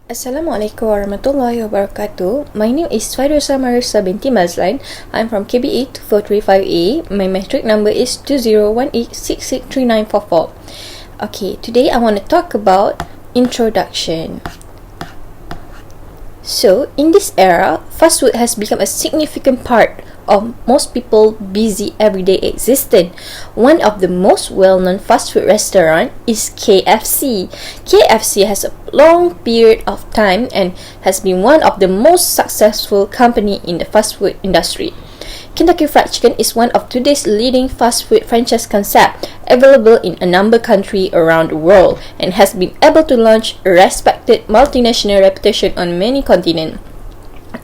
Assalamualaikum warahmatullahi wabarakatuh. My name is Fairuza Marisa binti Mazlan. I'm from KBA 2435A. My metric number is 2018663944. Okay, today I want to talk about introduction. So, in this era, fast food has become a significant part of most people's busy everyday existence. One of the most well-known fast food restaurants is KFC. KFC has a long period of time and has been one of the most successful company in the fast food industry. Kentucky Fried Chicken is one of today's leading fast food franchise concept, available in a number of countries around the world, and has been able to launch a respected multinational reputation on many continents.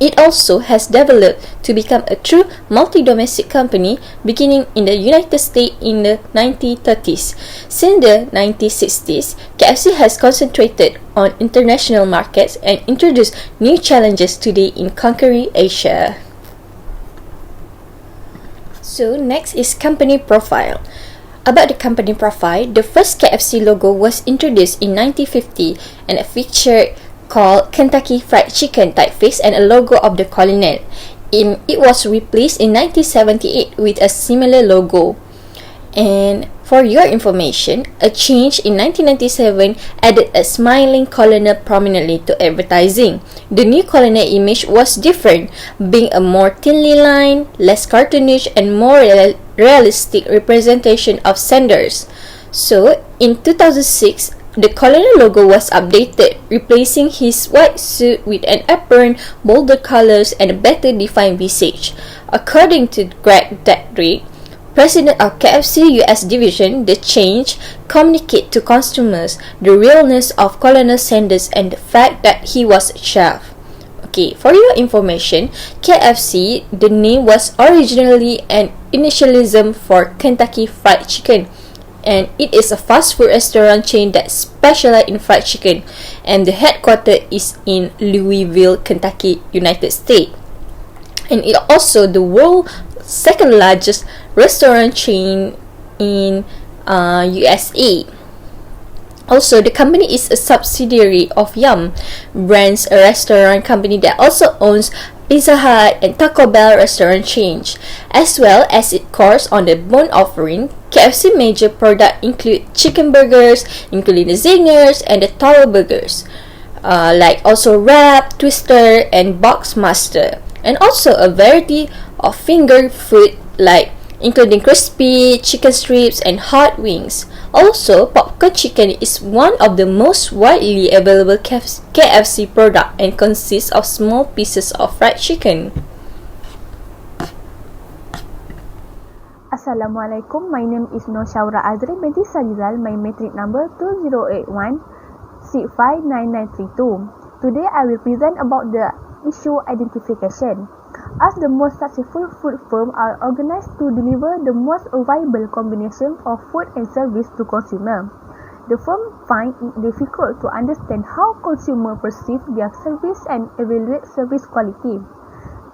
It also has developed to become a true multi-domestic company beginning in the United States in the 1930s. Since the 1960s, KFC has concentrated on international markets and introduced new challenges today in conquering Asia. So next is company profile. About the company profile, the first KFC logo was introduced in 1950 and a feature called Kentucky Fried Chicken typeface and a logo of the colonel. It was replaced in 1978 with a similar logo. And for your information, a change in 1997 added a smiling colonel prominently to advertising. The new colonel image was different, being a more thinly lined, less cartoonish, and more realistic representation of Sanders. So, in 2006, the colonel logo was updated, replacing his white suit with an apron, bolder colors, and a better defined visage. According to Greg Dedrick, President of KFC US Division, the change communicate to consumers the realness of Colonel Sanders and the fact that he was a chef. Okay, for your information, KFC, the name was originally an initialism for Kentucky Fried Chicken, and it is a fast food restaurant chain that specializes in fried chicken, and the headquarters is in Louisville, Kentucky, United States. And it also the world's second largest restaurant chain in USA. Also, the company is a subsidiary of Yum Brands, a restaurant company that also owns Pizza Hut and Taco Bell restaurant chain. As well as its course on the bone offering, KFC major products include chicken burgers, including the zingers and the tower burgers, like also wrap, twister, and box master, and also a variety of finger food like including crispy chicken strips and hot wings. Also, popcorn chicken is one of the most widely available KFC product and consists of small pieces of fried chicken. Assalamualaikum, my name is Nur Shaura Azri binti Sajizal, my metric number 2081 659932. Today I will present about the issue identification. As the most successful food firm are organized to deliver the most viable combination of food and service to consumer. The firm find it difficult to understand how consumers perceive their service and evaluate service quality.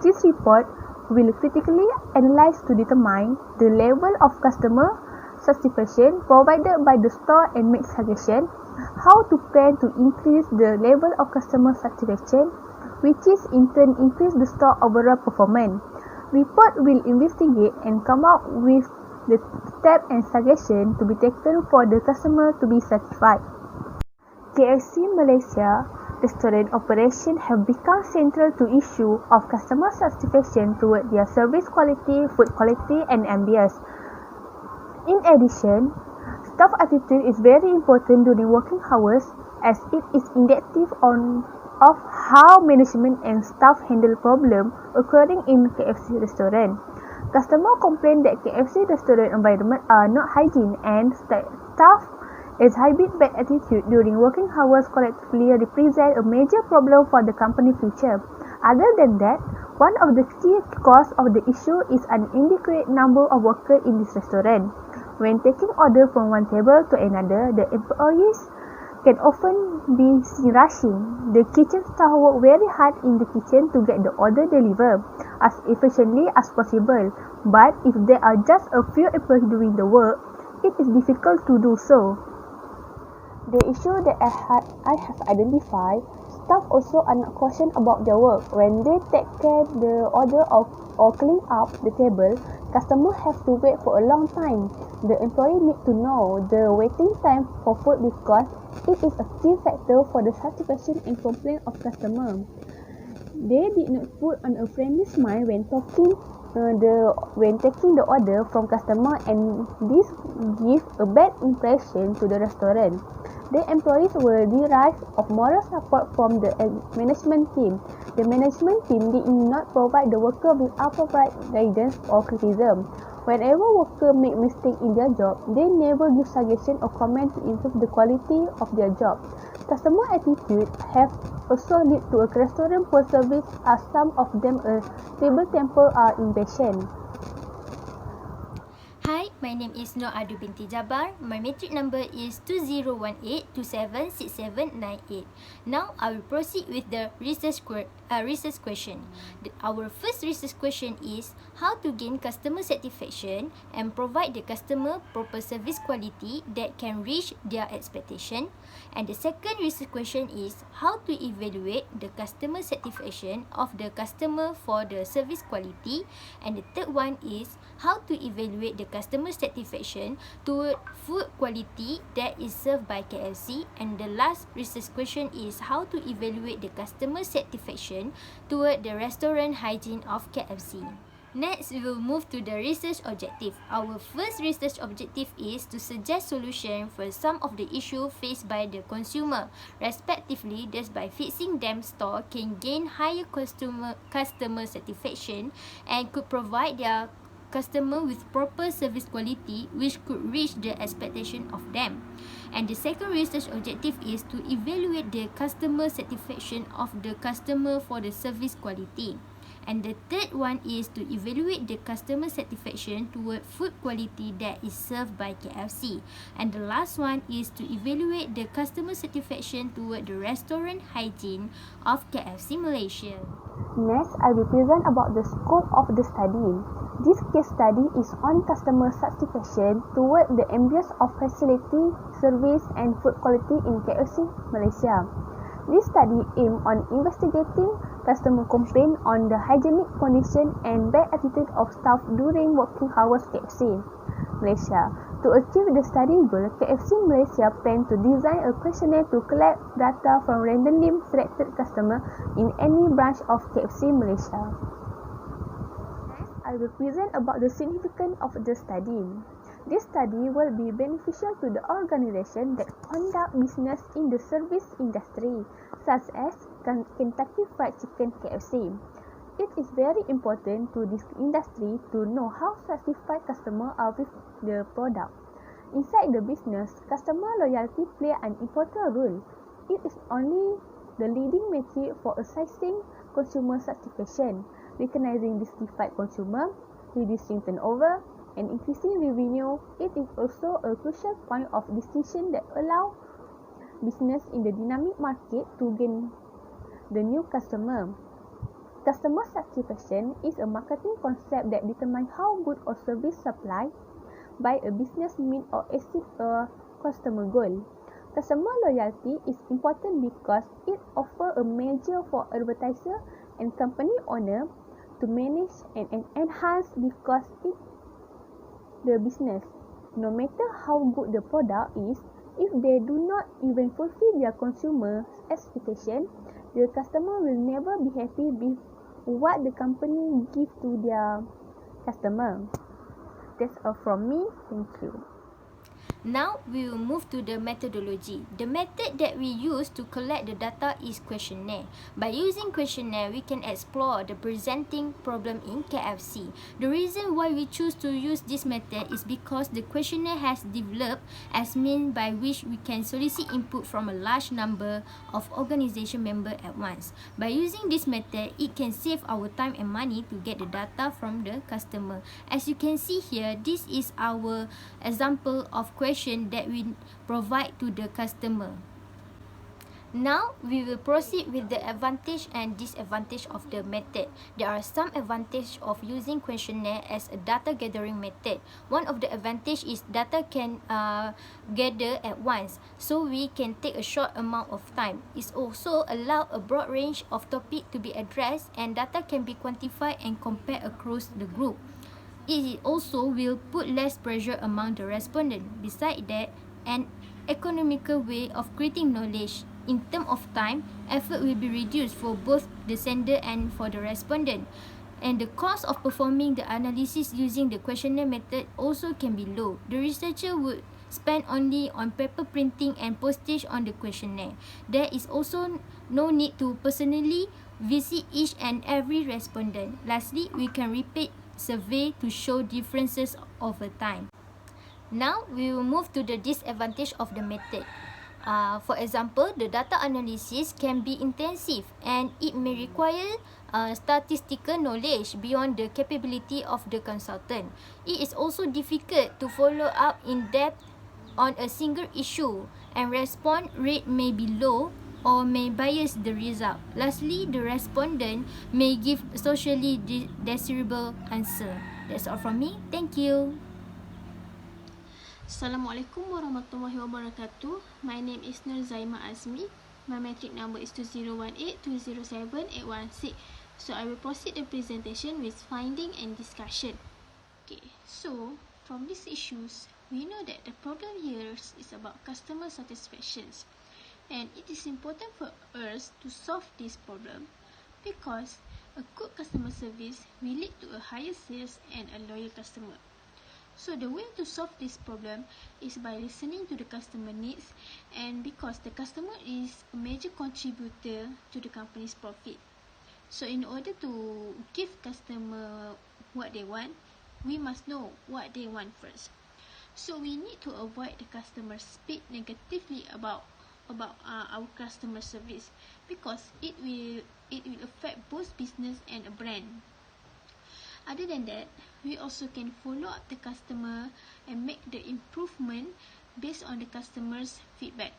This report will critically analyze to determine the level of customer satisfaction provided by the store and make suggestions how to plan to increase the level of customer satisfaction, which is in turn increase the store overall performance. Report will investigate and come out with the steps and suggestions to be taken for the customer to be satisfied. KFC Malaysia restaurant operation have become central to issue of customer satisfaction toward their service quality, food quality, and ambience. In addition, staff attitude is very important during working hours as it is indicative of how management and staff handle problems occurring in KFC restaurant. Customers complain that KFC restaurant environment are not hygiene and staff exhibit bad attitude during working hours collectively represent a major problem for the company future. Other than that, one of the key cause of the issue is an inadequate number of workers in this restaurant. When taking order from one table to another, the employees can often be seen rushing. The kitchen staff work very hard in the kitchen to get the order delivered as efficiently as possible. But if there are just a few employees doing the work, it is difficult to do so. The issue that I have identified Staff also are not cautioned about their work. When they take care the order or clean up the table, customer have to wait for a long time. The employee need to know the waiting time for food because it is a key factor for the satisfaction and complaint of customer. They did not put on a friendly smile when taking the order from customer, and this gives a bad impression to the restaurant. The employees will derive of moral support from the management team. The management team did not provide the worker with appropriate guidance or criticism. Whenever workers make mistakes in their job, they never give suggestion or comment to improve the quality of their job. Customer attitude have also lead to a restaurant poor service, as some of them a stable temper are impatient. Hi, my name is Nur Adu binti Jabar. My matric number is 2018276798. Now, I will proceed with the research question. Our first research question is how to gain customer satisfaction and provide the customer proper service quality that can reach their expectation. And the second research question is how to evaluate the customer satisfaction of the customer for the service quality. And the third one is how to evaluate the customer satisfaction toward food quality that is served by KFC. And the last research question is how to evaluate the customer satisfaction toward the restaurant hygiene of KFC. Next, we will move to the research objective. Our first research objective is to suggest solution for some of the issues faced by the consumer. Respectively, thus by fixing them, store can gain higher customer satisfaction and could provide their customer with proper service quality which could reach the expectation of them. And the second research objective is to evaluate the customer satisfaction of the customer for the service quality. And the third one is to evaluate the customer satisfaction toward food quality that is served by KFC. And the last one is to evaluate the customer satisfaction toward the restaurant hygiene of KFC Malaysia. Next, I will present about the scope of the study. This case study is on customer satisfaction toward the ambience of facility, service and food quality in KFC Malaysia. This study aimed on investigating customer complaint on the hygienic condition and bad attitude of staff during working hours KFC Malaysia. To achieve the study goal, KFC Malaysia plan to design a questionnaire to collect data from randomly selected customers in any branch of KFC Malaysia. Next, I will present about the significance of the study. This study will be beneficial to the organization that conduct business in the service industry, such as Kentucky Fried Chicken KFC. It is very important to this industry to know how satisfied customers are with the product. Inside the business, customer loyalty play an important role. It is only the leading metric for assessing consumer satisfaction, recognizing dissatisfied consumer, reducing turnover, and increasing revenue. It is also a crucial point of distinction that allow business in the dynamic market to gain the new customer. Customer satisfaction is a marketing concept that determines how good or service supplied by a business meet or exceed a customer goal. Customer loyalty is important because it offers a measure for advertiser and company owner to manage and enhance because it the business. No matter how good the product is, if they do not even fulfill their consumer expectation, the customer will never be happy with what the company gives to their customer. That's all from me. Thank you. Now, we will move to the methodology. The method that we use to collect the data is questionnaire. By using questionnaire, we can explore the presenting problem in KFC. The reason why we choose to use this method is because the questionnaire has developed as means by which we can solicit input from a large number of organization members at once. By using this method, it can save our time and money to get the data from the customer. As you can see here, this is our example of question that we provide to the customer. Now, we will proceed with the advantage and disadvantage of the method. There are some advantage of using questionnaire as a data gathering method. One of the advantage is data can gather at once, so we can take a short amount of time. It also allow a broad range of topic to be addressed, and data can be quantified and compared across the group. It also will put less pressure among the respondent. Besides that, an economical way of creating knowledge. In terms of time, effort will be reduced for both the sender and for the respondent. And the cost of performing the analysis using the questionnaire method also can be low. The researcher would spend only on paper printing and postage on the questionnaire. There is also no need to personally visit each and every respondent. Lastly, we can repeat survey to show differences over time. Now, we will move to the disadvantage of the method. For example, the data analysis can be intensive and it may require statistical knowledge beyond the capability of the consultant. It is also difficult to follow up in depth on a single issue, and response rate may be low or may bias the result. Lastly, the respondent may give socially desirable answer. That's all from me. Thank you. Assalamualaikum warahmatullahi wabarakatuh. My name is Nur Zaima Azmi. My metric number is 2018-207-816. So I will proceed the presentation with finding and discussion. Okay, so from these issues, we know that the problem here is about customer satisfaction, and it is important for us to solve this problem because a good customer service will lead to a higher sales and a loyal customer. So the way to solve this problem is by listening to the customer needs, and because the customer is a major contributor to the company's profit. So in order to give customer what they want, we must know what they want first. So we need to avoid the customer speak negatively about our customer service because it will affect both business and a brand. Other than that, we also can follow up the customer and make the improvement based on the customer's feedback.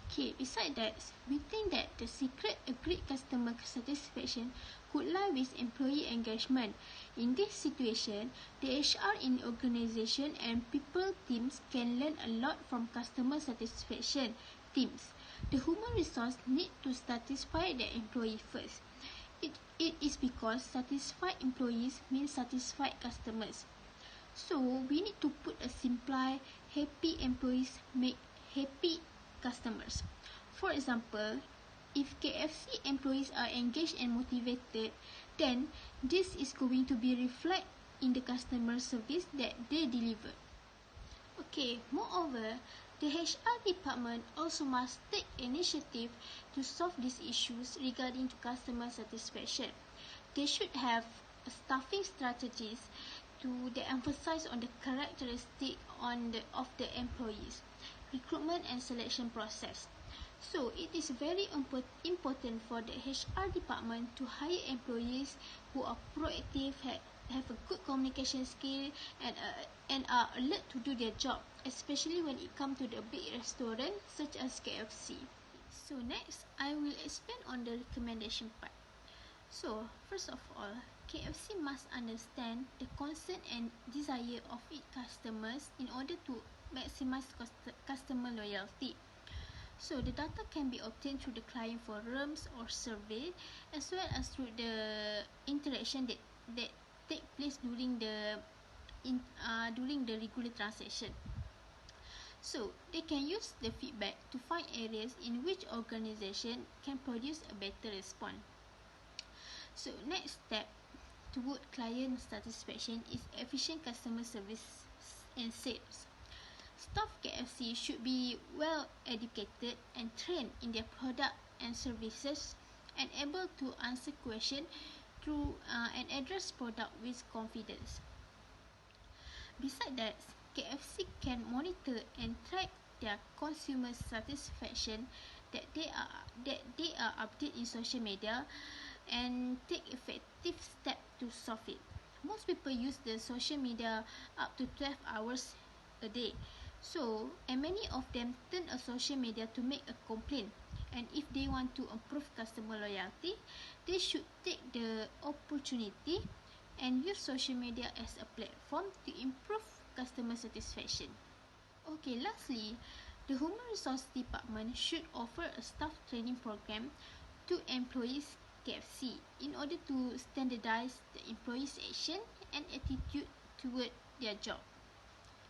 Okay, besides that, we think that the secret of great customer satisfaction could lie with employee engagement. In this situation, the HR in organization and people teams can learn a lot from customer satisfaction teams. The human resource need to satisfy the employee first. It is because satisfied employees means satisfied customers. So we need to put a simple, happy employees make happy customers. For example, if KFC employees are engaged and motivated, then this is going to be reflected in the customer service that they deliver. Okay, moreover, the HR department also must take initiative to solve these issues regarding to customer satisfaction. They should have staffing strategies that emphasize on the characteristic of the employees, recruitment and selection process. So it is very important for the HR department to hire employees who are proactive, have a good communication skill, and are alert to do their job, especially when it comes to the big restaurant such as KFC. So next, I will expand on the recommendation part. So first of all, KFC must understand the concern and desire of its customers in order to maximize customer loyalty. So the data can be obtained through the client forums or survey, as well as through the interaction that take place during the regular transaction. So they can use the feedback to find areas in which organization can produce a better response. So next step toward client satisfaction is efficient customer service and sales. Staff KFC should be well educated and trained in their product and services, and able to answer questions through and address product with confidence. Besides that, KFC can monitor and track their consumer satisfaction that they are updated in social media and take effective steps to solve it. Most people use the social media up to 12 hours a day. So, and many of them turn to social media to make a complaint. And if they want to improve customer loyalty, they should take the opportunity and use social media as a platform to improve customer satisfaction. Okay, lastly, the Human Resource Department should offer a staff training program to employees KFC in order to standardize the employees' action and attitude toward their job.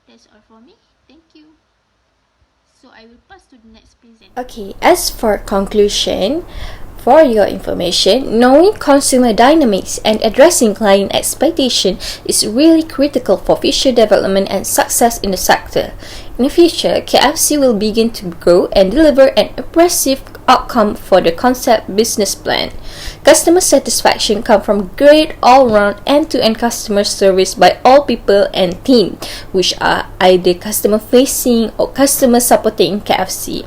That's all from me. Thank you. So I will pass to the next presenter. Okay, as for conclusion, for your information, knowing consumer dynamics and addressing client expectation is really critical for future development and success in the sector. In the future, KFC will begin to grow and deliver an impressive outcome for the concept business plan. Customer satisfaction comes from great all-round end-to-end customer service by all people and team, which are either customer-facing or customer supporting KFC.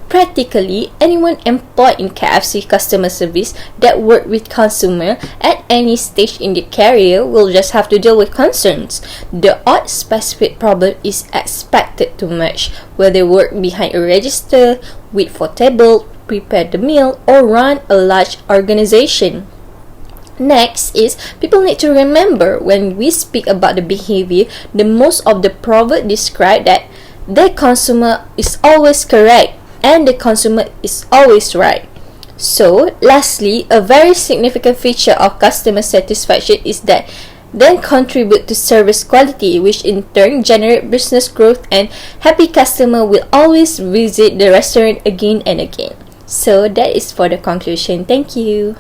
Practically, anyone employed in KFC customer service that work with consumer at any stage in their career will just have to deal with concerns. The odd specific problem is expected to merge, where they work behind a register, wait for table, prepare the meal, or run a large organization. Next is, people need to remember when we speak about the behavior, the most of the proverb describe that the consumer is always correct and the consumer is always right. So, lastly, a very significant feature of customer satisfaction is that they contribute to service quality, which in turn generate business growth, and happy customer will always visit the restaurant again and again. So, that is for the conclusion. Thank you.